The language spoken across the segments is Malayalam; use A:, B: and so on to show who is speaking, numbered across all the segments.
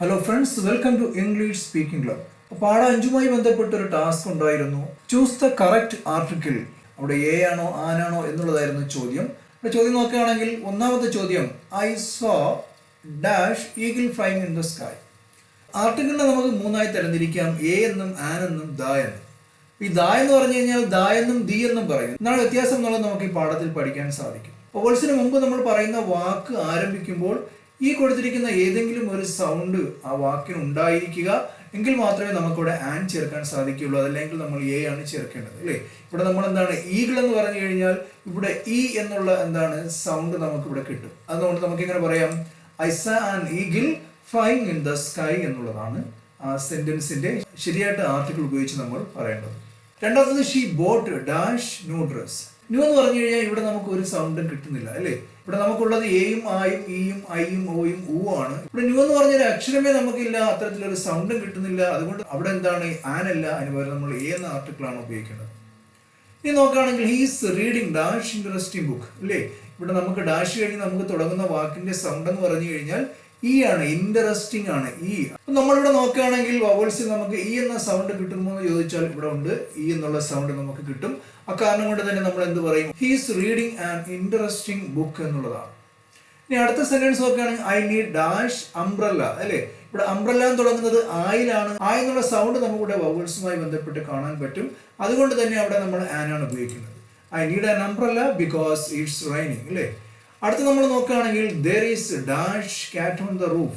A: Hello friends, welcome to English speaking club. പാഠം 5മായി ബന്ധപ്പെട്ട ഒരു ടാസ്ക് ഉണ്ടായിരുന്നു. Choose the correct article. അവിടെ എ ആണോ ആനാണോ എന്നുള്ളതായിരുന്നു ചോദ്യം. ചോദ്യം നോക്കുകയാണെങ്കിൽ ഒന്നാമത്തെ ചോദ്യം, I saw dash eagle flying in the sky. ആർട്ടിക്കിളിനെ നമുക്ക് മൂന്നായി തരംതിരിക്കാം, എ എന്നും ആൻ എന്നും ദ എന്നും. ഈ ദ എന്ന് പറഞ്ഞു കഴിഞ്ഞാൽ ദ എന്നും ദി എന്നും പറയും. എന്താണ് വ്യത്യാസം എന്നുള്ളത് നമുക്ക് ഈ പാഠത്തിൽ പഠിക്കാൻ സാധിക്കും. വോവൽസിന് മുമ്പ് നമ്മൾ പറയുന്ന വാക്ക് ആരംഭിക്കുമ്പോൾ ഈ കൊടുത്തിരിക്കുന്ന ഏതെങ്കിലും ഒരു സൗണ്ട് ആ വാക്കിന് ഉണ്ടായിരിക്കുക എങ്കിൽ മാത്രമേ നമുക്കിവിടെ ആൻ ചേർക്കാൻ സാധിക്കുകയുള്ളൂ. അതല്ലെങ്കിൽ നമ്മൾ എ ആണ് ചേർക്കേണ്ടത്, അല്ലേ? ഇവിടെ നമ്മൾ എന്താണ് ഈഗിൾ എന്ന് പറഞ്ഞു കഴിഞ്ഞാൽ ഇവിടെ ഇ എന്നുള്ള എന്താണ് സൗണ്ട് നമുക്ക് ഇവിടെ കിട്ടും. അതുകൊണ്ട് നമുക്ക് ഇങ്ങനെ പറയാം, I saw an eagle flying in the sky എന്നുള്ളതാണ് ആ സെന്റൻസിന്റെ ശരിയായിട്ട് ആർട്ടിക്കിൾ ഉപയോഗിച്ച് നമ്മൾ പറയേണ്ടത്. രണ്ടാമത്തത്, she boat dash new dress. New എന്ന് പറഞ്ഞു കഴിഞ്ഞാൽ ഇവിടെ നമുക്ക് ഒരു സൗണ്ടും കിട്ടുന്നില്ല, അല്ലേ? ഇവിടെ നമുക്കുള്ളത് എയും ആയും ഇയും ഐയും ഓയും ഊ ആണ്. ഇവിടെ ന്യൂ എന്ന് പറഞ്ഞൊരു അക്ഷരമേ നമുക്കില്ല, അത്തരത്തിലൊരു സൗണ്ടും കിട്ടുന്നില്ല. അതുകൊണ്ട് അവിടെ എന്താണ് ആനല്ല, അതിന് പകരം നമ്മൾ എ എന്ന ആർട്ടിക്കിൾ ആണ് ഉപയോഗിക്കേണ്ടത്. ഇനി നോക്കുകയാണെങ്കിൽ he's reading dash interesting book, അല്ലേ? ഇവിടെ നമുക്ക് ഡാഷ് കഴിഞ്ഞ് നമുക്ക് തുടങ്ങുന്ന വാക്കിന്റെ സൗണ്ട് എന്ന് പറഞ്ഞു കഴിഞ്ഞാൽ ഇ ആണ്, ഇൻട്രസ്റ്റിംഗ് ആണ് ഇ. നമ്മളിവിടെ നോക്കുകയാണെങ്കിൽ വവൽസിൽ നമുക്ക് ഇ എന്ന സൗണ്ട് കിട്ടുമോ എന്ന് ചോദിച്ചാൽ ഇവിടെ ഉണ്ട്, ഇ എന്നുള്ള സൗണ്ട് നമുക്ക് കിട്ടും. അക്കാരണം കൊണ്ട് തന്നെ നമ്മൾ എന്ത് പറയും, he's reading an interesting book എന്നുള്ളതാണ്. ഇനി അടുത്ത സെന്റൻസ് നോക്കുകയാണെങ്കിൽ ഐ നീഡ് ഡാഷ് അംബ്രല്ല, അല്ലേ? ഇവിടെ അംബ്രല്ല എന്ന് തുടങ്ങുന്നത് ആയിലാണ്. ആ എന്നുള്ള സൗണ്ട് നമുക്കിവിടെ വവൽസുമായി ബന്ധപ്പെട്ട് കാണാൻ പറ്റും. അതുകൊണ്ട് തന്നെ അവിടെ നമ്മൾ ആനാണ് ഉപയോഗിക്കുന്നത്. I need an umbrella because it's raining, അല്ലേ? അടുത്ത നമ്മൾ നോക്കുകയാണെങ്കിൽ there is dash cat on the roof.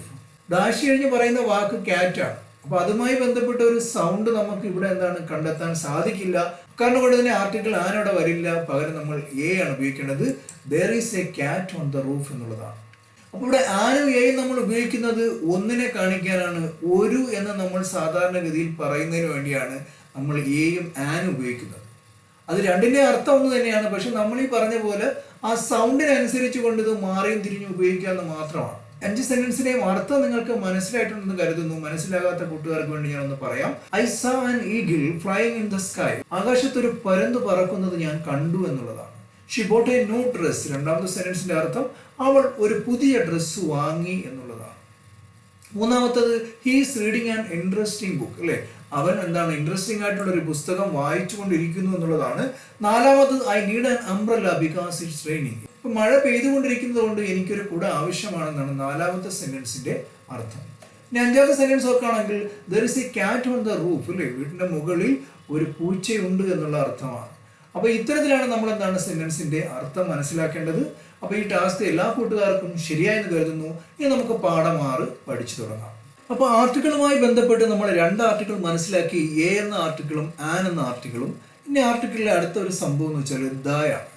A: Dash കഴിഞ്ഞ് പറയുന്ന വാക്ക് കാറ്റ് ആണ്. അപ്പൊ അതുമായി ബന്ധപ്പെട്ട ഒരു സൗണ്ട് നമുക്ക് ഇവിടെ എന്താണ് കണ്ടെത്താൻ സാധിക്കില്ല. കാരണം കൊണ്ട് തന്നെ ആർട്ടിക്കിൾ ആനോടെ വരില്ല, പകരം നമ്മൾ എ ആണ് ഉപയോഗിക്കേണ്ടത്. there is a cat on the roof എന്നുള്ളതാണ്. അപ്പൊ ഇവിടെ ആനും എയും നമ്മൾ ഉപയോഗിക്കുന്നത് ഒന്നിനെ കാണിക്കാനാണ്. ഒരു എന്ന് നമ്മൾ സാധാരണഗതിയിൽ പറയുന്നതിന് വേണ്ടിയാണ് നമ്മൾ എയും ആനും ഉപയോഗിക്കുന്നത്. അത് രണ്ടിന്റെ അർത്ഥം ഒന്ന് തന്നെയാണ്, പക്ഷെ നമ്മൾ ഈ പറഞ്ഞ പോലെ ആ സൗണ്ടിനനുസരിച്ച് കൊണ്ട് ഇത് മാറിയും തിരിഞ്ഞും ഉപയോഗിക്കാമെന്ന് മാത്രമാണ്. 5 സെന്റൻസിന്റെയും അർത്ഥം നിങ്ങൾക്ക് മനസ്സിലായിട്ടുണ്ടെന്ന് കരുതുന്നു. മനസ്സിലാകാത്ത കൂട്ടുകാർക്ക് വേണ്ടി ഞാൻ ഒന്ന് പറയാം. I saw an eagle flying in the sky. ആകാശത്തൊരു പരുന്ത് പറക്കുന്നത് ഞാൻ കണ്ടു എന്നുള്ളതാണ്. She bought a new dress. രണ്ടാമത്തെ സെന്റൻസിന്റെ അർത്ഥം അവൾ ഒരു പുതിയ ഡ്രസ്സ് വാങ്ങി എന്നുള്ളതാണ്. മൂന്നാമത്തത് he's reading an interesting book, അല്ലേ? അവൻ എന്താണ് ഇൻട്രസ്റ്റിംഗ് ആയിട്ടുള്ള ഒരു പുസ്തകം വായിച്ചു കൊണ്ടിരിക്കുന്നു എന്നുള്ളതാണ്. നാലാമത്തത് I need an umbrella because it's raining. ഇപ്പൊ മഴ പെയ്തുകൊണ്ടിരിക്കുന്നത് കൊണ്ട് എനിക്കൊരു കുട ആവശ്യമാണെന്നാണ് നാലാമത്തെ സെന്റൻസിന്റെ അർത്ഥം. ഇനി അഞ്ചാമത്തെ സെന്റൻസ് നോക്കുകയാണെങ്കിൽ there is a cat on the roof, അല്ലേ? വീടിന്റെ മുകളിൽ ഒരു പൂച്ചയുണ്ട് എന്നുള്ള അർത്ഥമാണ്. അപ്പൊ ഇത്തരത്തിലാണ് നമ്മൾ എന്താണ് സെന്റൻസിന്റെ അർത്ഥം മനസ്സിലാക്കേണ്ടത്. അപ്പൊ ഈ ടാസ്ക് എല്ലാ കൂട്ടുകാർക്കും ശരിയായെന്ന് കരുതുന്നു. ഇനി നമുക്ക് പാഠം 6 പഠിച്ചു തുടങ്ങാം. അപ്പൊ ആർട്ടിക്കിളുമായി ബന്ധപ്പെട്ട് നമ്മൾ 2 ആർട്ടിക്കിൾ മനസ്സിലാക്കി, എ എന്ന ആർട്ടിക്കിളും ആൻ എന്ന ആർട്ടിക്കിളും. ഇനി ആർട്ടിക്കിളിലെ അടുത്ത ഒരു സംഭവം എന്ന് വെച്ചാൽ ദയാണ്.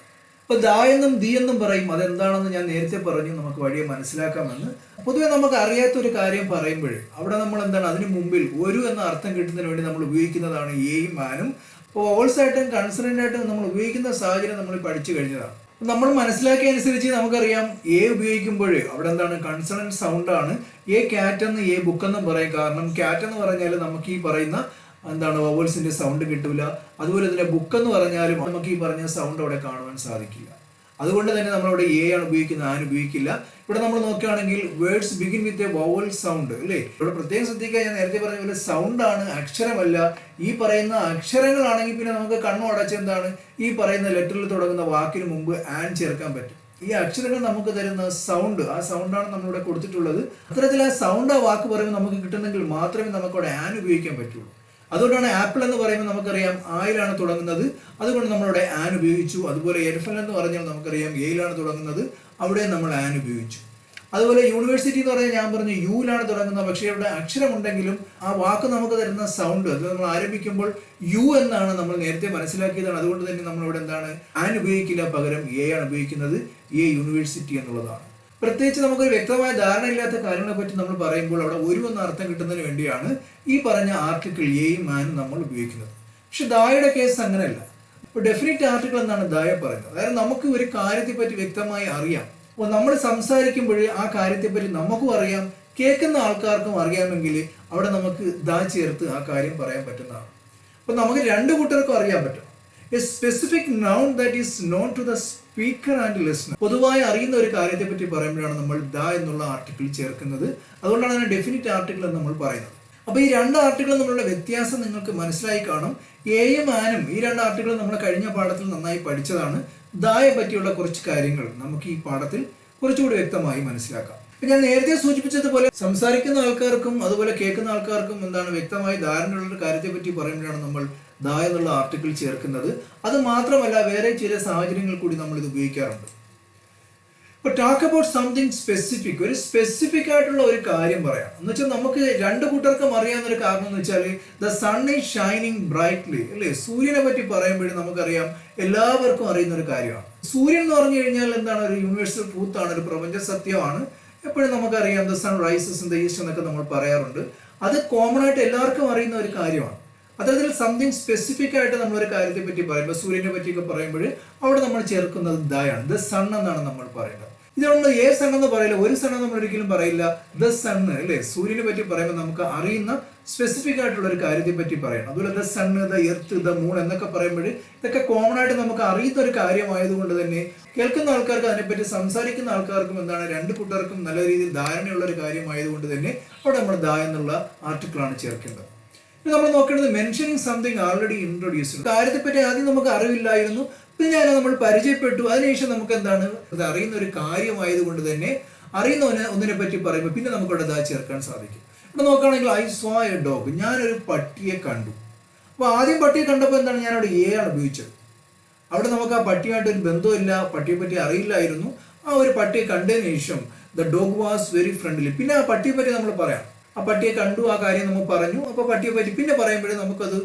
A: അപ്പൊ ദ എന്നും ദി എന്നും പറയും. അതെന്താണെന്ന് ഞാൻ നേരത്തെ പറഞ്ഞു, നമുക്ക് വഴിയെ മനസ്സിലാക്കാമെന്ന്. പൊതുവെ നമുക്ക് അറിയാത്ത ഒരു കാര്യം പറയുമ്പോഴേ അവിടെ നമ്മൾ എന്താണ് അതിന് മുമ്പിൽ ഒരു എന്ന അർത്ഥം കിട്ടുന്നതിന് വേണ്ടി നമ്മൾ ഉപയോഗിക്കുന്നതാണ് എയും ആനും. അപ്പോൾ വോവൽസ് ആയിട്ടും കൺസണന്റ് ആയിട്ടും നമ്മൾ ഉപയോഗിക്കുന്ന സാഹചര്യം നമ്മൾ പഠിച്ചു കഴിഞ്ഞതാണ്. നമ്മൾ മനസ്സിലാക്കിയ അനുസരിച്ച് നമുക്കറിയാം എ ഉപയോഗിക്കുമ്പോൾ അവിടെ എന്താണ് കൺസണന്റ് സൗണ്ട് ആണ്. എ കാറ്റ് എന്ന് എ ബുക്ക് എന്നും പറയും. കാരണം കാറ്റ് എന്ന് പറഞ്ഞാൽ നമുക്ക് ഈ പറയുന്ന എന്താണ് വവൽസിന്റെ സൗണ്ട് കിട്ടൂല. അതുപോലെ തന്നെ ബുക്ക് എന്ന് പറഞ്ഞാലും നമുക്ക് ഈ പറഞ്ഞ സൗണ്ട് അവിടെ കാണുവാൻ സാധിക്കില്ല. അതുകൊണ്ട് തന്നെ നമ്മളവിടെ എ ആണ് ഉപയോഗിക്കുന്നത്, ആൻ ഉപയോഗിക്കില്ല. ഇവിടെ നമ്മൾ നോക്കുകയാണെങ്കിൽ words begin with a vowel sound, അല്ലേ? ഇവിടെ പ്രത്യേകം ശ്രദ്ധിക്കുക, ഞാൻ നേരത്തെ പറഞ്ഞ പോലെ സൗണ്ട് ആണ്, അക്ഷരമല്ല. ഈ പറയുന്ന അക്ഷരങ്ങളാണെങ്കിൽ പിന്നെ നമുക്ക് കണ്ണു അടച്ച് എന്താണ് ഈ പറയുന്ന ലെറ്ററിൽ തുടങ്ങുന്ന വാക്കിന് മുമ്പ് ആൻ ചേർക്കാൻ പറ്റും. ഈ അക്ഷരങ്ങൾ നമുക്ക് തരുന്ന സൗണ്ട്, ആ സൗണ്ടാണ് നമ്മളിവിടെ കൊടുത്തിട്ടുള്ളത്. അത്തരത്തിൽ ആ സൗണ്ട് ആ വാക്ക് പറയുമ്പോൾ നമുക്ക് കിട്ടുന്നെങ്കിൽ മാത്രമേ നമുക്കവിടെ ആൻ ഉപയോഗിക്കാൻ പറ്റുള്ളൂ. അതുകൊണ്ടാണ് ആപ്പിൾ എന്ന് പറയുമ്പോൾ നമുക്കറിയാം ആയിലാണ് തുടങ്ങുന്നത്, അതുകൊണ്ട് നമ്മളിവിടെ ആൻ ഉപയോഗിച്ചു. അതുപോലെ എൽഫൻ എന്ന് പറഞ്ഞാൽ നമുക്കറിയാം എയിലാണ് തുടങ്ങുന്നത്, അവിടെ നമ്മൾ ആൻ ഉപയോഗിച്ചു. അതുപോലെ യൂണിവേഴ്സിറ്റി എന്ന് പറഞ്ഞാൽ ഞാൻ പറഞ്ഞു യുയിലാണ് തുടങ്ങുന്നത്, പക്ഷേ ഇവിടെ അക്ഷരമുണ്ടെങ്കിലും ആ വാക്ക് നമുക്ക് തരുന്ന സൗണ്ട് അത് നമ്മൾ ആരംഭിക്കുമ്പോൾ യു എന്നാണ് നമ്മൾ നേരത്തെ മനസ്സിലാക്കിയതാണ്. അതുകൊണ്ട് തന്നെ നമ്മളിവിടെ എന്താണ് ആൻ ഉപയോഗിക്കില്ല, പകരം എ ആണ് ഉപയോഗിക്കുന്നത്. എ യൂണിവേഴ്സിറ്റി എന്നുള്ളതാണ്. പ്രത്യേകിച്ച് നമുക്കൊരു വ്യക്തമായ ധാരണയില്ലാത്ത കാര്യങ്ങളെ പറ്റി നമ്മൾ പറയുമ്പോൾ അവിടെ ഒരു എന്ന അർത്ഥം കിട്ടുന്നതിന് വേണ്ടിയാണ് ഈ പറഞ്ഞ ആർട്ടിക്കിൾ എയും ആനും നമ്മൾ ഉപയോഗിക്കുന്നത്. പക്ഷെ ദായുടെ കേസ് അങ്ങനെയല്ല. ഇപ്പോൾ ഡെഫിനിറ്റ് ആർട്ടിക്കിൾ എന്നാണ് ദായ പറയുന്നത്. അതായത് നമുക്ക് ഒരു കാര്യത്തെ പറ്റി വ്യക്തമായി അറിയാം. അപ്പോൾ നമ്മൾ സംസാരിക്കുമ്പോൾ ആ കാര്യത്തെപ്പറ്റി നമുക്കും അറിയാം, കേൾക്കുന്ന ആൾക്കാർക്കും അറിയാമെങ്കിൽ അവിടെ നമുക്ക് ദാ ചേർത്ത് ആ കാര്യം പറയാൻ പറ്റുന്നതാണ്. അപ്പോൾ നമുക്ക് 2 കൂട്ടർക്കും അറിയാൻ പറ്റും. A specific noun that is known to the speaker and listener. പൊതുവായി അറിയുന്ന ഒരു കാര്യത്തെ പറ്റി പറയുമ്പോഴാണ് നമ്മൾ ദ എന്നുള്ള ആർട്ടിക്കിൾ ചേർക്കുന്നത്. അതുകൊണ്ടാണ് അതിനെ ഡെഫിനിറ്റ് ആർട്ടിക്കിൾ എന്ന് നമ്മൾ പറയുന്നത്. അപ്പോൾ ഈ രണ്ട് ആർട്ടിക്കിളും തമ്മിലുള്ള വ്യത്യാസം നിങ്ങൾക്ക് മനസ്സിലായി കാണും. എയും ആനും ഈ രണ്ട് ആർട്ടിക്കിളും നമ്മൾ കഴിഞ്ഞ പാഠത്തിൽ നന്നായി പഠിച്ചതാണ്. ദായെ പറ്റിയുള്ള കുറച്ച് കാര്യങ്ങൾ നമുക്ക് ഈ പാഠത്തിൽ കുറച്ചുകൂടി വ്യക്തമായി മനസ്സിലാക്കാം. ഞാൻ നേരത്തെ സൂചിപ്പിച്ചതുപോലെ സംസാരിക്കുന്ന ആൾക്കാർക്കും അതുപോലെ കേൾക്കുന്ന ആൾക്കാർക്കും വ്യക്തമായി ധാരണയുള്ള ഒരു കാര്യത്തെ പറ്റി പറയുമ്പോഴാണ് നമ്മൾ ദ എന്നുള്ള ആർട്ടിക്കിൾ ചേർക്കുന്നത്. അത് മാത്രമല്ല, വേറെ ചില സാഹചര്യങ്ങൾ കൂടി നമ്മൾ ഇത് ഉപയോഗിക്കാറുണ്ട്. ഇപ്പോൾ ടോക്ക് അബൌട്ട് സംതിങ് സ്പെസിഫിക്, ഒരു സ്പെസിഫിക് ആയിട്ടുള്ള ഒരു കാര്യം പറയാം എന്ന് വെച്ചാൽ നമുക്ക് രണ്ടു കൂട്ടർക്കും അറിയാവുന്ന ഒരു കാരണം എന്ന് വെച്ചാൽ the sun is shining brightly, അല്ലേ? സൂര്യനെ പറ്റി പറയുമ്പോഴും നമുക്കറിയാം, എല്ലാവർക്കും അറിയുന്ന ഒരു കാര്യമാണ്. സൂര്യൻ എന്ന് പറഞ്ഞു കഴിഞ്ഞാൽ ഒരു യൂണിവേഴ്സൽ ട്രൂത്ത് ആണ്, ഒരു പ്രപഞ്ച സത്യമാണ്. എപ്പോഴും നമുക്കറിയാം the sun rises in the east എന്നൊക്കെ നമ്മൾ പറയാറുണ്ട്. അത് കോമൺ ആയിട്ട് എല്ലാവർക്കും അറിയുന്ന ഒരു കാര്യമാണ്. അത്തരത്തിൽ സംതിങ് സ്പെസിഫിക് ആയിട്ട് നമ്മളൊരു കാര്യത്തെ പറ്റി പറയുമ്പോൾ, സൂര്യനെ പറ്റിയൊക്കെ പറയുമ്പോൾ അവിടെ നമ്മൾ ചേർക്കുന്നത് ദയാണ്, ദ സൺ എന്നാണ് നമ്മൾ പറയുന്നത്. ഇത് നമ്മൾ ഏ സൺ എന്ന് പറയില്ല, ഒരു സൺ നമ്മൾ ഒരിക്കലും പറയില്ല, ദ സൺ, അല്ലേ? സൂര്യനെ പറ്റി പറയുമ്പോൾ നമുക്ക് അറിയുന്ന സ്പെസിഫിക് ആയിട്ടുള്ള ഒരു കാര്യത്തെ പറ്റി പറയണം. അതുപോലെ the sun, the earth, the moon എന്നൊക്കെ പറയുമ്പോൾ ഇതൊക്കെ കോമൺ ആയിട്ട് നമുക്ക് അറിയുന്ന ഒരു കാര്യമായതുകൊണ്ട് തന്നെ കേൾക്കുന്ന ആൾക്കാർക്ക്, അതിനെപ്പറ്റി സംസാരിക്കുന്ന ആൾക്കാർക്കും രണ്ട് കൂട്ടർക്കും നല്ല രീതിയിൽ ധാരണയുള്ള ഒരു കാര്യമായതുകൊണ്ട് തന്നെ അവിടെ നമ്മൾ ദ എന്നുള്ള ആർട്ടിക്കിളാണ് ചേർക്കേണ്ടത്. ഇനി നമ്മൾ നോക്കേണ്ടത് മെൻഷനിങ് സംതിങ് ആൾറെഡി ഇൻട്രൊഡ്യൂസ്ഡ്. കാര്യത്തെപ്പറ്റി ആദ്യം നമുക്ക് അറിവില്ലായിരുന്നു, പിന്നെ നമ്മൾ പരിചയപ്പെട്ടു. അതിനുശേഷം നമുക്ക് അത് അറിയുന്ന ഒരു കാര്യമായതുകൊണ്ട് തന്നെ അറിയുന്ന ഒന്നിനെ പറ്റി പറയുമ്പോൾ പിന്നെ നമുക്കവിടെ ദ ചേർക്കാൻ സാധിക്കും. ഇവിടെ നോക്കുകയാണെങ്കിൽ ഐ സോ എ ഡോഗ്, ഞാനൊരു പട്ടിയെ കണ്ടു. അപ്പോൾ ആദ്യം പട്ടിയെ കണ്ടപ്പോൾ ഞാനവിടെ എ ആണ് ഉപയോഗിച്ചത്. അവിടെ നമുക്ക് ആ പട്ടിയുമായിട്ട് ഒരു ബന്ധമില്ല, പട്ടിയെ പറ്റി അറിയില്ലായിരുന്നു. ആ ഒരു പട്ടിയെ കണ്ടതിന് ശേഷം the dog was very friendly. പിന്നെ ആ പട്ടിയെ പറ്റി നമ്മൾ പറയാം, ആ പട്ടിയെ കണ്ടു, ആ കാര്യം നമ്മൾ പറഞ്ഞു. അപ്പോൾ പട്ടിയെ പറ്റി പിന്നെ പറയുമ്പോഴേ നമുക്കത്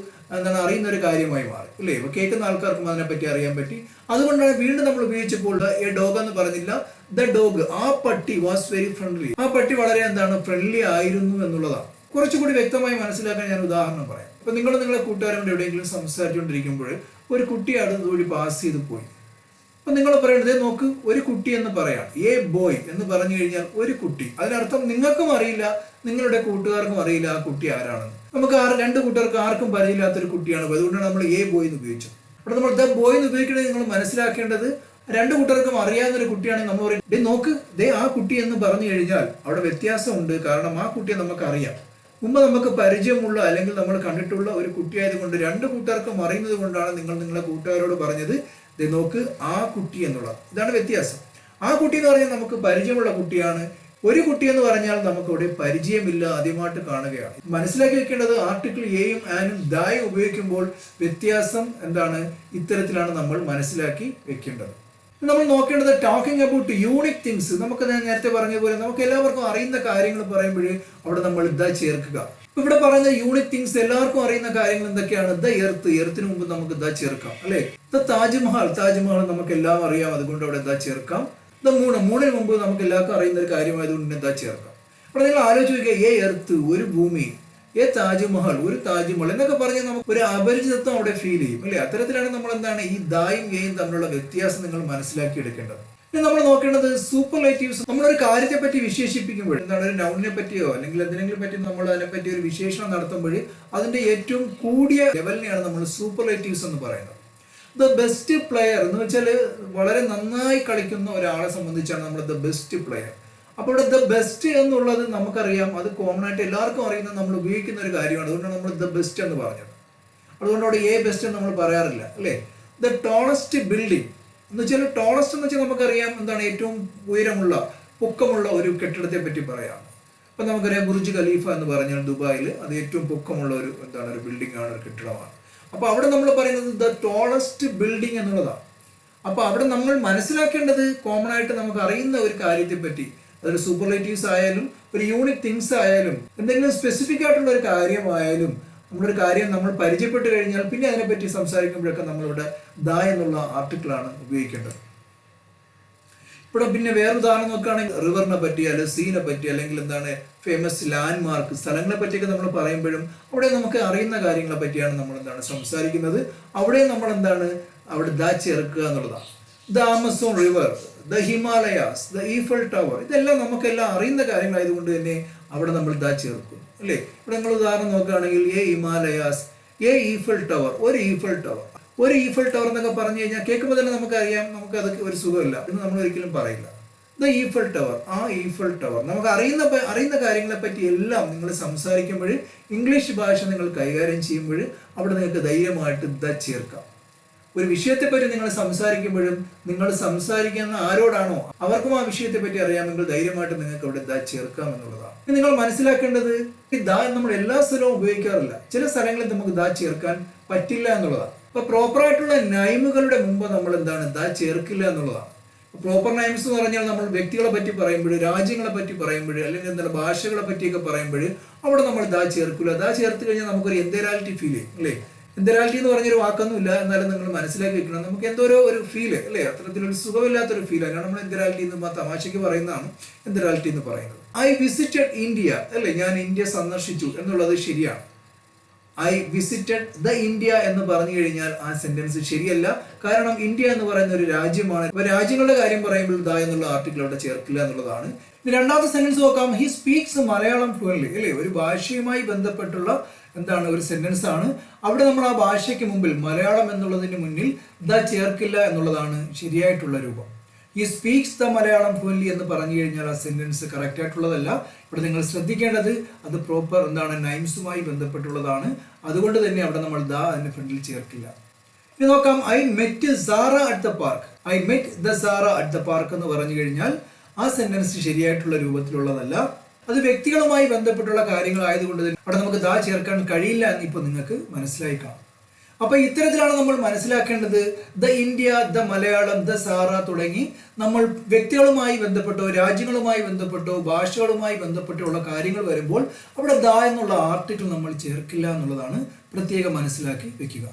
A: അറിയുന്ന ഒരു കാര്യമായി മാറി, അല്ലേ? ഇപ്പോൾ കേൾക്കുന്ന ആൾക്കാർക്കും അതിനെപ്പറ്റി അറിയാൻ പറ്റി. അതുകൊണ്ടാണ് വീണ്ടും നമ്മൾ ഉപയോഗിച്ചപ്പോൾ എ ഡോഗ് എന്ന് പറഞ്ഞില്ല, ദ ഡോഗ്, ആ പട്ടി വാസ് വെരി ഫ്രണ്ട്ലി, ആ പട്ടി വളരെ ഫ്രണ്ട്ലി ആയിരുന്നു എന്നുള്ളതാണ്. കുറച്ചുകൂടി വ്യക്തമായി മനസ്സിലാക്കാൻ ഞാൻ ഉദാഹരണം പറയാം. ഇപ്പൊ നിങ്ങളുടെ കൂട്ടുകാരോട് എവിടെയെങ്കിലും സംസാരിച്ചുകൊണ്ടിരിക്കുമ്പോൾ ഒരു കുട്ടി അതുവഴി പാസ് ചെയ്ത് പോയി. അപ്പൊ നിങ്ങൾ പറയേണ്ടത്, നോക്ക്, ഒരു കുട്ടി എന്ന് പറയാം, എ ബോയ് എന്ന് പറഞ്ഞു കഴിഞ്ഞാൽ ഒരു കുട്ടി. അതിനർത്ഥം നിങ്ങൾക്കും അറിയില്ല, നിങ്ങളുടെ കൂട്ടുകാർക്കും അറിയില്ല ആ കുട്ടി ആരാണെന്ന്. നമുക്ക് രണ്ട് കൂട്ടുകാർക്ക് ആർക്കും പരിചയമില്ലാത്തൊരു കുട്ടിയാണ്, അതുകൊണ്ടാണ് നമ്മൾ എ ബോയ് എന്ന് ഉപയോഗിച്ചത്. അവിടെ നമ്മൾ ദ ബോയ് എന്ന് ഉപയോഗിക്കണമെങ്കിൽ നിങ്ങൾ മനസ്സിലാക്കേണ്ടത്, രണ്ട് കൂട്ടർക്കും അറിയാവുന്ന ഒരു കുട്ടിയാണെങ്കിൽ നമ്മൾ പറയും, നോക്ക്, ദേ ആ കുട്ടി എന്ന് പറഞ്ഞു കഴിഞ്ഞാൽ അവിടെ വ്യത്യാസമുണ്ട്. കാരണം ആ കുട്ടിയെ നമുക്കറിയാം, മുമ്പ് നമുക്ക് പരിചയമുള്ള അല്ലെങ്കിൽ നമ്മൾ കണ്ടിട്ടുള്ള ഒരു കുട്ടിയായതുകൊണ്ട് രണ്ട് കൂട്ടുകാർക്കും അറിയുന്നത് കൊണ്ടാണ് നിങ്ങളുടെ കൂട്ടുകാരോട് പറഞ്ഞത്, ദേ നോക്ക് ആ കുട്ടി എന്നുള്ളത്. ഇതാണ് വ്യത്യാസം. ആ കുട്ടി എന്ന് പറഞ്ഞാൽ നമുക്ക് പരിചയമുള്ള കുട്ടിയാണ്. ഒരു കുട്ടി എന്ന് പറഞ്ഞാൽ നമുക്ക് അവിടെ പരിചയമില്ല, ആദ്യമായിട്ട് കാണുകയാണ്. മനസ്സിലാക്കി വെക്കേണ്ടത്, ആർട്ടിക്കിൾ എയും ആനും ദായും ഉപയോഗിക്കുമ്പോൾ വ്യത്യാസം ഇത്തരത്തിലാണ് നമ്മൾ മനസ്സിലാക്കി വെക്കേണ്ടത്. നമ്മൾ നോക്കേണ്ടത് ടോക്കിംഗ് അബൌട്ട് യൂണിക് തിങ്സ്. നമുക്ക് ഞാൻ നേരത്തെ പറഞ്ഞ പോലെ നമുക്ക് എല്ലാവർക്കും അറിയുന്ന കാര്യങ്ങൾ പറയുമ്പോൾ അവിടെ നമ്മൾ ദ ചേർക്കുക. ഇവിടെ പറയുന്ന യൂണിക് തിങ്സ്, എല്ലാവർക്കും അറിയുന്ന കാര്യങ്ങൾ എന്തൊക്കെയാണ്? ദ എർത്ത്, എർത്തിന് മുമ്പ് നമുക്ക് ദ ചേർക്കാം, അല്ലെ? ദ താജ്മഹൽ, താജ്മഹൽ നമുക്ക് എല്ലാം അറിയാം, അതുകൊണ്ട് അവിടെ ദ ചേർക്കാം. ദ മൂൺ, മൂണിന് മുമ്പ് നമുക്ക് എല്ലാവർക്കും അറിയുന്ന ഒരു കാര്യമായതുകൊണ്ട് ദ ചേർക്കാം. അവിടെ നിങ്ങൾ ആലോചിച്ച് നോക്കുക, എ എർത്ത് ഒരു ഭൂമി, എ താജ്മഹൽ ഒരു താജ്മഹൽ എന്നൊക്കെ പറഞ്ഞാൽ നമുക്ക് ഒരു അപരിചിതത്വം അവിടെ ഫീൽ ചെയ്യും, അല്ലെ? അത്തരത്തിലാണ് നമ്മൾ ഈ ദായും എയും തമ്മിലുള്ള വ്യത്യാസം നിങ്ങൾ മനസ്സിലാക്കി എടുക്കേണ്ടത്. ഇനി നമ്മൾ നോക്കേണ്ടത് സൂപ്പർലേറ്റീവ്സ്. നമ്മളൊരു കാര്യത്തെ പറ്റി വിശേഷിപ്പിക്കുമ്പോൾ, ഒരു നൗണിനെ പറ്റിയോ അല്ലെങ്കിൽ എന്തിനെങ്കിലും പറ്റി നമ്മൾ അതിനെപ്പറ്റി ഒരു വിശേഷണം നടത്തുമ്പോൾ അതിന്റെ ഏറ്റവും കൂടിയ ലെവലിനെയാണ് നമ്മൾ സൂപ്പർലേറ്റീവ്സ് എന്ന് പറയുന്നത്. ദ ബെസ്റ്റ് പ്ലെയർ എന്ന് വെച്ചാൽ വളരെ നന്നായി കളിക്കുന്ന ഒരാളെ സംബന്ധിച്ചാണ് നമ്മൾ ദ ബെസ്റ്റ് പ്ലെയർ. അപ്പോൾ ഇവിടെ ദ ബെസ്റ്റ് എന്നുള്ളത് നമുക്കറിയാം, അത് കോമൺ ആയിട്ട് എല്ലാവർക്കും അറിയുന്ന നമ്മൾ ഉപയോഗിക്കുന്ന ഒരു കാര്യമാണ്. അതുകൊണ്ടാണ് നമ്മൾ ദ ബെസ്റ്റ് എന്ന് പറഞ്ഞത്. അതുകൊണ്ട് അവിടെ എ ബെസ്റ്റ് എന്ന് നമ്മൾ പറയാറില്ല, അല്ലേ? ദ ടോളസ്റ്റ് ബിൽഡിംഗ് എന്ന് വെച്ചാൽ, ടോളസ്റ്റ് എന്ന് വെച്ചാൽ നമുക്കറിയാം ഏറ്റവും ഉയരമുള്ള പൊക്കമുള്ള ഒരു കെട്ടിടത്തെ പറ്റി പറയാം. അപ്പൊ നമുക്കറിയാം ബുർജ് ഖലീഫ എന്ന് പറഞ്ഞാൽ ദുബായിൽ അത് ഏറ്റവും പൊക്കമുള്ള ഒരു ഒരു ബിൽഡിംഗ് ആണ്, ഒരു കെട്ടിടമാണ്. അപ്പൊ അവിടെ നമ്മൾ പറയുന്നത് ദ ടോളസ്റ്റ് ബിൽഡിംഗ് എന്നുള്ളതാണ്. അപ്പൊ അവിടെ നമ്മൾ മനസ്സിലാക്കേണ്ടത്, കോമൺ ആയിട്ട് നമുക്ക് അറിയുന്ന ഒരു കാര്യത്തെ പറ്റി, അതൊരു സൂപ്പർലേറ്റീവ്സ് ആയാലും ഒരു യൂണിക് തിങ്സ് ആയാലും എന്തെങ്കിലും സ്പെസിഫിക് ആയിട്ടുള്ള ഒരു കാര്യമായാലും, നമ്മളൊരു കാര്യം നമ്മൾ പരിചയപ്പെട്ട് കഴിഞ്ഞാൽ പിന്നെ അതിനെപ്പറ്റി സംസാരിക്കുമ്പോഴൊക്കെ നമ്മളിവിടെ ദ എന്നുള്ള ആർട്ടിക്കിളാണ് ഉപയോഗിക്കേണ്ടത്. ഇവിടെ പിന്നെ വേറെ ഉദാഹരണം നോക്കുകയാണെങ്കിൽ റിവറിനെ പറ്റി അല്ലെങ്കിൽ സീനെ പറ്റി അല്ലെങ്കിൽ ഫേമസ് ലാൻഡ് മാർക്ക്, സ്ഥലങ്ങളെ പറ്റിയൊക്കെ നമ്മൾ പറയുമ്പോഴും അവിടെ നമുക്ക് അറിയുന്ന കാര്യങ്ങളെ പറ്റിയാണ് നമ്മൾ സംസാരിക്കുന്നത്. അവിടെ നമ്മൾ അവിടെ ദ ചേർക്കുക എന്നുള്ളതാണ്. The Amazon river, the Himalayas, the Eiffel tower, ഇതെല്ലാം നമുക്കെല്ലാം അറിയുന്ന കാര്യങ്ങളായതുകൊണ്ട് തന്നെ അവിടെ നമ്മൾ ദ ചേർക്കും, അല്ലേ? ഇവിടെ നിങ്ങൾ ഉദാഹരണം നോക്കുകയാണെങ്കിൽ A Himalayas, A Eiffel tower, ഒരു ഈഫൽ ടവർ. ഒരു ഈഫൽ ടവർ എന്നൊക്കെ പറഞ്ഞു കഴിഞ്ഞാൽ കേൾക്കുമ്പോൾ തന്നെ നമുക്കറിയാം, നമുക്ക് അതൊക്കെ ഒരു സുഖമില്ല എന്ന് നമ്മൾ ഒരിക്കലും പറയില്ല. ദ ഈഫൽ ടവർ, ആ ഈഫൽ ടവർ, നമുക്ക് അറിയുന്ന കാര്യങ്ങളെ പറ്റി എല്ലാം നിങ്ങൾ സംസാരിക്കുമ്പോൾ, ഇംഗ്ലീഷ് ഭാഷ നിങ്ങൾ കൈകാര്യം ചെയ്യുമ്പോൾ അവിടെ നിങ്ങൾക്ക് ധൈര്യമായിട്ട് ദ ചേർക്കാം. ഒരു വിഷയത്തെപ്പറ്റി നിങ്ങൾ സംസാരിക്കുമ്പോഴും നിങ്ങൾ സംസാരിക്കുന്ന ആരോടാണോ അവർക്കും ആ വിഷയത്തെ പറ്റി അറിയാമെങ്കിൽ ധൈര്യമായിട്ട് നിങ്ങൾക്ക് അവിടെ ദ ചേർക്കാം എന്നുള്ളതാണ്. നിങ്ങൾ മനസ്സിലാക്കേണ്ടത് ഈ ദ നമ്മൾ എല്ലാ സ്ഥലവും ഉപയോഗിക്കാറില്ല. ചില സ്ഥലങ്ങളിൽ നമുക്ക് ദ ചേർക്കാൻ പറ്റില്ല എന്നുള്ളതാണ്. അപ്പൊ പ്രോപ്പറായിട്ടുള്ള നൈമുകളുടെ മുമ്പ് നമ്മൾ എന്താണ് ദ ചേർക്കില്ല എന്നുള്ളതാണ്. പ്രോപ്പർ നൈംസ് എന്ന് പറഞ്ഞാൽ നമ്മൾ വ്യക്തികളെ പറ്റി പറയുമ്പോൾ, രാജ്യങ്ങളെ പറ്റി പറയുമ്പോൾ, അല്ലെങ്കിൽ എന്താണ് ഭാഷകളെ പറ്റിയൊക്കെ പറയുമ്പോൾ അവിടെ നമ്മൾ ദ ചേർക്കില്ല. ദ ചേർത്ത് കഴിഞ്ഞാൽ നമുക്കൊരു എന്തേരാലിറ്റി ഫീൽ ചെയ്യും അല്ലേ. എന്തരാലിറ്റി എന്ന് പറഞ്ഞൊരു വാക്കൊന്നും ഇല്ല, എന്നാലും നിങ്ങൾ മനസ്സിലാക്കി വെക്കണം. നമുക്ക് എന്തോ ഒരു ഫീല് അല്ലേ, അത്തരത്തിലൊരു സുഖമില്ലാത്തൊരു ഫീൽ ആണ് നമ്മൾ എന്തരാലിറ്റി എന്ന് തമാശയ്ക്ക് പറയുന്നതാണ് എന്തരാലിറ്റി എന്ന് പറയുന്നത്. ഐ വിസിറ്റഡ് ഇന്ത്യ അല്ലേ, ഞാൻ ഇന്ത്യ സന്ദർശിച്ചു എന്നുള്ളത് ശരിയാണ്. ഐ വിസിറ്റഡ് ദ ഇന്ത്യ എന്ന് പറഞ്ഞു കഴിഞ്ഞാൽ ആ സെന്റൻസ് ശരിയല്ല. കാരണം ഇന്ത്യ എന്ന് പറയുന്ന ഒരു രാജ്യമാണ്. അപ്പൊ രാജ്യങ്ങളുടെ കാര്യം പറയുമ്പോൾ ദ എന്നുള്ള ആർട്ടിക്കിൾ അവിടെ ചേർക്കില്ല എന്നുള്ളതാണ്. രണ്ടാമത്തെ സെന്റൻസ് നോക്കാം. ഹി സ്പീക്സ് മലയാളം ഫ്ലുവൻലി അല്ലേ, ഒരു ഭാഷയുമായി ബന്ധപ്പെട്ടുള്ള എന്താണ് ഒരു സെന്റൻസ് ആണ്. അവിടെ നമ്മൾ ആ ഭാഷയ്ക്ക് മുമ്പിൽ മലയാളം എന്നുള്ളതിന് മുന്നിൽ ദ ചേർക്കില്ല എന്നുള്ളതാണ് ശരിയായിട്ടുള്ള രൂപം. ഈ സ്പീക്സ് ദ മലയാളം ഫ്ലുവൻലി എന്ന് പറഞ്ഞു കഴിഞ്ഞാൽ ആ സെന്റൻസ് കറക്റ്റ് ആയിട്ടുള്ളതല്ല. ഇവിടെ നിങ്ങൾ ശ്രദ്ധിക്കേണ്ടത് അത് പ്രോപ്പർ എന്താണ് നൈംസുമായി ബന്ധപ്പെട്ടുള്ളതാണ്. അതുകൊണ്ട് തന്നെ അവിടെ നമ്മൾ ദ അതിന്റെ ഫ്രണ്ടിൽ ചേർക്കില്ല. ഇനി നോക്കാം. I met Sara at the park. I met the Sara at the park എന്ന് പറഞ്ഞു കഴിഞ്ഞാൽ ആ സെന്റൻസ് ശരിയായിട്ടുള്ള രൂപത്തിലുള്ളതല്ല. അത് വ്യക്തികളുമായി ബന്ധപ്പെട്ടുള്ള കാര്യങ്ങളായതുകൊണ്ട് തന്നെ അവിടെ നമുക്ക് ദ ചേർക്കാൻ കഴിയില്ല എന്ന് ഇപ്പൊ നിങ്ങൾക്ക് മനസ്സിലായി കാണും. അപ്പൊ ഇത്തരത്തിലാണ് നമ്മൾ മനസ്സിലാക്കേണ്ടത്. The India, the Malayalam, the Sara തുടങ്ങി നമ്മൾ വ്യക്തികളുമായി ബന്ധപ്പെട്ടോ രാജ്യങ്ങളുമായി ബന്ധപ്പെട്ടോ ഭാഷകളുമായി ബന്ധപ്പെട്ടുള്ള കാര്യങ്ങൾ വരുമ്പോൾ അവിടെ ദ എന്നുള്ള ആർട്ടിക്കിൾ നമ്മൾ ചേർക്കില്ല എന്നുള്ളതാണ് പ്രത്യേകം മനസ്സിലാക്കി വെക്കുക.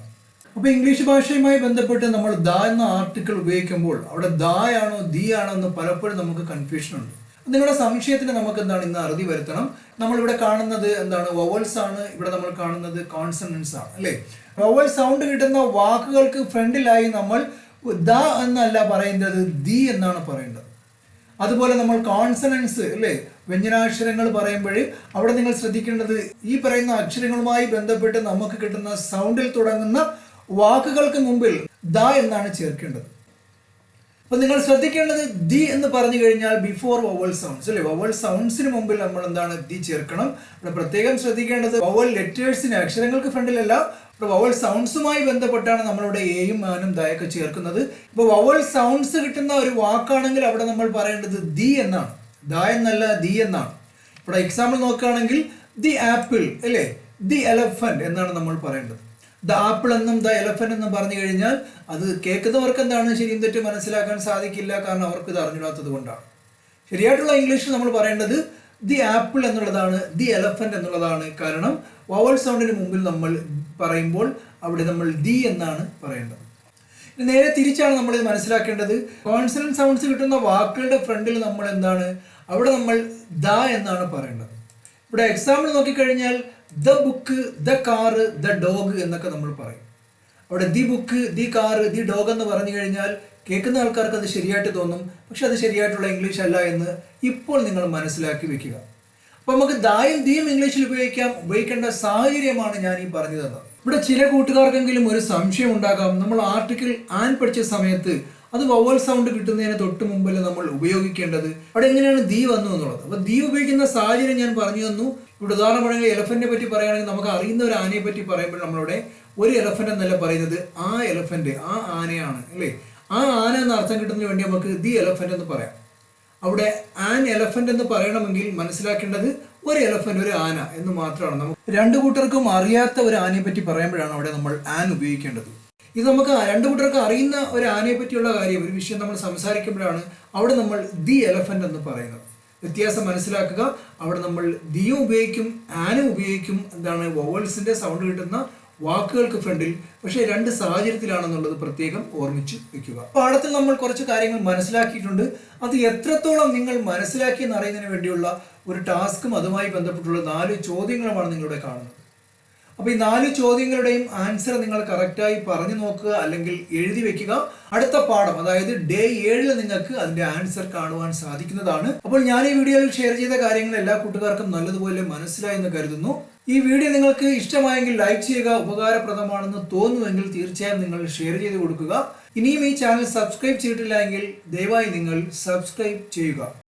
A: അപ്പൊ ഇംഗ്ലീഷ് ഭാഷയുമായി ബന്ധപ്പെട്ട് നമ്മൾ ദ എന്ന ആർട്ടിക്കിൾ ഉപയോഗിക്കുമ്പോൾ അവിടെ ദ ആണോ ദി ആണോ എന്ന് പലപ്പോഴും നമുക്ക് കൺഫ്യൂഷൻ ഉണ്ട്. നിങ്ങളുടെ സംശയത്തിന് നമുക്ക് എന്താണ് ഇന്ന് അറുതി വരുത്തണം. നമ്മളിവിടെ കാണുന്നത് എന്താണ് വവൽസ് ആണ്, ഇവിടെ നമ്മൾ കാണുന്നത് കോൺസണൻസ് ആണ് അല്ലേ. വവൽ സൗണ്ട് കിട്ടുന്ന വാക്കുകൾക്ക് ഫ്രണ്ടിലായി നമ്മൾ ദ എന്നല്ല പറയുന്നത്, ദി എന്നാണ് പറയേണ്ടത്. അതുപോലെ നമ്മൾ കോൺസണൻസ് അല്ലേ, വ്യഞ്ജനാക്ഷരങ്ങൾ പറയുമ്പോൾ അവിടെ നിങ്ങൾ ശ്രദ്ധിക്കേണ്ടത് ഈ പറയുന്ന അക്ഷരങ്ങളുമായി ബന്ധപ്പെട്ട് നമുക്ക് കിട്ടുന്ന സൗണ്ടിൽ തുടങ്ങുന്ന വാക്കുകൾക്ക് മുമ്പിൽ ദ എന്നാണ് ചേർക്കേണ്ടത്. അപ്പൊ നിങ്ങൾ ശ്രദ്ധിക്കേണ്ടത് ദി എന്ന് പറഞ്ഞു കഴിഞ്ഞാൽ ബിഫോർ വവൽ സൗണ്ട്സ് അല്ലെ, വവൽ സൗണ്ട്സിന് മുമ്പിൽ നമ്മൾ എന്താണ് ദി ചേർക്കണം. ഇവിടെ പ്രത്യേകം ശ്രദ്ധിക്കേണ്ടത് വവൽ ലെറ്റേഴ്സിന് അക്ഷരങ്ങൾക്ക് ഫ്രണ്ടിലല്ല, വവൽ സൗണ്ട്സുമായി ബന്ധപ്പെട്ടാണ് നമ്മളിവിടെ എയും ആനും ദയൊക്കെ ചേർക്കുന്നത്. ഇപ്പൊ വവൽ സൗണ്ട്സ് കിട്ടുന്ന ഒരു വാക്കാണെങ്കിൽ അവിടെ നമ്മൾ പറയേണ്ടത് ദി എന്നാണ്, ദ എന്നല്ല ദി എന്നാണ്. ഇവിടെ എക്സാമ്പിൾ നോക്കുകയാണെങ്കിൽ ദി ആപ്പിൾ അല്ലേ, ദി എലഫന്റ് എന്നാണ് നമ്മൾ പറയേണ്ടത്. ദ ആപ്പിൾ എന്നും ദ എലഫന്റ് എന്നും പറഞ്ഞു കഴിഞ്ഞാൽ അത് കേൾക്കുന്നവർക്ക് എന്താണ് ശരിയും തെറ്റും മനസ്സിലാക്കാൻ സാധിക്കില്ല, കാരണം അവർക്ക് ഇത് അറിഞ്ഞിടാത്തത് കൊണ്ടാണ്. ശരിയായിട്ടുള്ള ഇംഗ്ലീഷിൽ നമ്മൾ പറയേണ്ടത് ദി ആപ്പിൾ എന്നുള്ളതാണ്, ദി എലഫന്റ് എന്നുള്ളതാണ്. കാരണം വവൽ സൗണ്ടിന് മുമ്പിൽ നമ്മൾ പറയുമ്പോൾ അവിടെ നമ്മൾ ദി എന്നാണ് പറയേണ്ടത്. നേരെ തിരിച്ചാണ് നമ്മൾ ഇത് മനസ്സിലാക്കേണ്ടത്. കോൺസണന്റ് സൗണ്ട്സ് കിട്ടുന്ന വാക്കുകളുടെ ഫ്രണ്ടിൽ നമ്മൾ എന്താണ് അവിടെ നമ്മൾ ദ എന്നാണ് പറയേണ്ടത്. ഇവിടെ എക്സാമ്പിൾ നോക്കിക്കഴിഞ്ഞാൽ the book, the car, the dog എന്നൊക്കെ നമ്മൾ പറയും. അവിടെ the book, the car, the dog എന്ന് പറഞ്ഞു കഴിഞ്ഞാൽ കേൾക്കുന്ന ആൾക്കാർക്ക് അത് ശരിയായിട്ട് തോന്നും, പക്ഷെ അത് ശരിയായിട്ടുള്ള ഇംഗ്ലീഷ് അല്ല എന്ന് ഇപ്പോൾ നിങ്ങൾ മനസ്സിലാക്കി വെക്കുക. അപ്പൊ നമുക്ക് ദായും ദിയും ഇംഗ്ലീഷിൽ ഉപയോഗിക്കേണ്ട സാഹചര്യമാണ് ഞാൻ ഈ പറഞ്ഞു തന്നത്. ഇവിടെ ചില കൂട്ടുകാർക്കെങ്കിലും ഒരു സംശയം ഉണ്ടാകാം. നമ്മൾ ആർട്ടിക്കിൾ ആൻ പഠിച്ച സമയത്ത് അത് വവൽ സൗണ്ട് കിട്ടുന്നതിന് തൊട്ട് മുമ്പിൽ നമ്മൾ ഉപയോഗിക്കേണ്ടത് അവിടെ എങ്ങനെയാണ് ദി വന്നു എന്നുള്ളത്. അപ്പൊ ദി ഉപയോഗിക്കുന്ന സാഹചര്യം ഞാൻ പറഞ്ഞു തന്നു. ഇവിടെ ഉദാഹരണം പറയുന്നത് എലഫന്റിനെ പറ്റി പറയുകയാണെങ്കിൽ നമുക്ക് അറിയുന്ന ഒരു ആനയെ പറ്റി പറയുമ്പോൾ നമ്മളിവിടെ ഒരു എലഫന്റ് എന്നല്ല പറയുന്നത്, ആ എലഫന്റ് ആ ആനയാണ് അല്ലേ. ആ ആന എന്ന അർത്ഥം കിട്ടുന്നതിന് വേണ്ടി നമുക്ക് ദി എലഫന്റ് എന്ന് പറയാം. അവിടെ ആൻ എലഫന്റ് എന്ന് പറയണമെങ്കിൽ മനസ്സിലാക്കേണ്ടത് ഒരു എലഫന്റ് ഒരു ആന എന്ന് മാത്രമാണ്. നമുക്ക് രണ്ടു കൂട്ടർക്കും അറിയാത്ത ഒരു ആനയെ പറ്റി പറയുമ്പോഴാണ് അവിടെ നമ്മൾ ആൻ ഉപയോഗിക്കേണ്ടത്. ഇത് നമുക്ക് രണ്ടു കൂട്ടർക്ക് അറിയുന്ന ഒരു ആനയെ പറ്റിയുള്ള കാര്യം, ഒരു വിഷയം നമ്മൾ സംസാരിക്കുമ്പോഴാണ് അവിടെ നമ്മൾ ദി എലഫന്റ് എന്ന് പറയുന്നത്. വ്യത്യാസം മനസ്സിലാക്കുക. അവിടെ നമ്മൾ ദിയും ഉപയോഗിക്കും ആനും ഉപയോഗിക്കും, എന്താണ് വവൽസിന്റെ സൗണ്ട് കിട്ടുന്ന വാക്കുകൾക്ക് ഫ്രണ്ടിൽ. പക്ഷേ രണ്ട് സാഹചര്യത്തിലാണെന്നുള്ളത് പ്രത്യേകം ഓർമ്മിച്ച് വെക്കുക. പാഠത്തിൽ നമ്മൾ കുറച്ച് കാര്യങ്ങൾ മനസ്സിലാക്കിയിട്ടുണ്ട്. അത് എത്രത്തോളം നിങ്ങൾ മനസ്സിലാക്കി എന്നറിയുന്നതിന് വേണ്ടിയുള്ള ഒരു ടാസ്കും അതുമായി ബന്ധപ്പെട്ടുള്ള 4 ചോദ്യങ്ങളുമാണ് നിങ്ങളിവിടെ കാണുന്നത്. അപ്പോൾ ഈ 4 ചോദ്യങ്ങളുടെയും ആൻസർ നിങ്ങൾ കറക്റ്റായി പറഞ്ഞു നോക്കുക അല്ലെങ്കിൽ എഴുതി വെക്കുക. അടുത്ത പാഠം അതായത് ഡേ 7 നിങ്ങൾക്ക് അതിന്റെ ആൻസർ കാണുവാൻ സാധിക്കുന്നതാണ്. അപ്പോൾ ഞാൻ ഈ വീഡിയോയിൽ ഷെയർ ചെയ്ത കാര്യങ്ങൾ എല്ലാ കൂട്ടുകാർക്കും നല്ലതുപോലെ മനസ്സിലായെന്ന് കരുതുന്നു. ഈ വീഡിയോ നിങ്ങൾക്ക് ഇഷ്ടമായെങ്കിൽ ലൈക്ക് ചെയ്യുക. ഉപകാരപ്രദമാണെന്ന് തോന്നുമെങ്കിൽ തീർച്ചയായും നിങ്ങൾ ഷെയർ ചെയ്ത് കൊടുക്കുക. ഇനിയും ഈ ചാനൽ സബ്സ്ക്രൈബ് ചെയ്തിട്ടില്ല എങ്കിൽ ദയവായി നിങ്ങൾ സബ്സ്ക്രൈബ് ചെയ്യുക.